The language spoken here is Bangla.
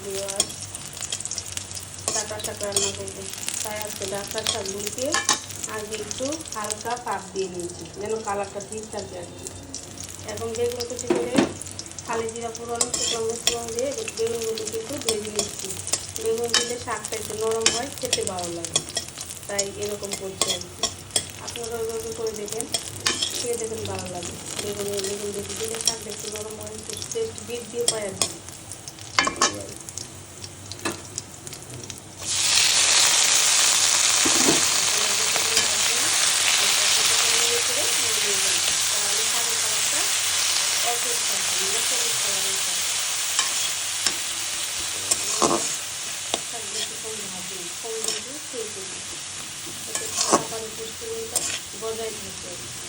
ভিউয়ার্স ডাঁটা শাক রান্না করবো, তাই আজকে ডাঁটা শাকগুলিকে আগে একটু হালকা পাক দিয়ে নিয়েছি যেন কালারটা ঠিক থাকে আর কি। এখন বেগুন কুচি করে খালি জিরা ফোড়ন শুকনো মশলা দিয়ে বেগুনগুলোকে একটু ভেজে নিচ্ছি। বেগুন দিলে শাকটা একটু নরম হয়, খেতে ভালো লাগে, তাই এরকম করছি আর কি। আপনারা ওইভাবে করে দেখেন, খেয়ে দেখেন ভালো লাগে। বেগুন বেশি দিলে শাকটা একটু নরম হয়, একটু টেস্ট বৃদ্ধি পায় আর কি। বজায় থাকে।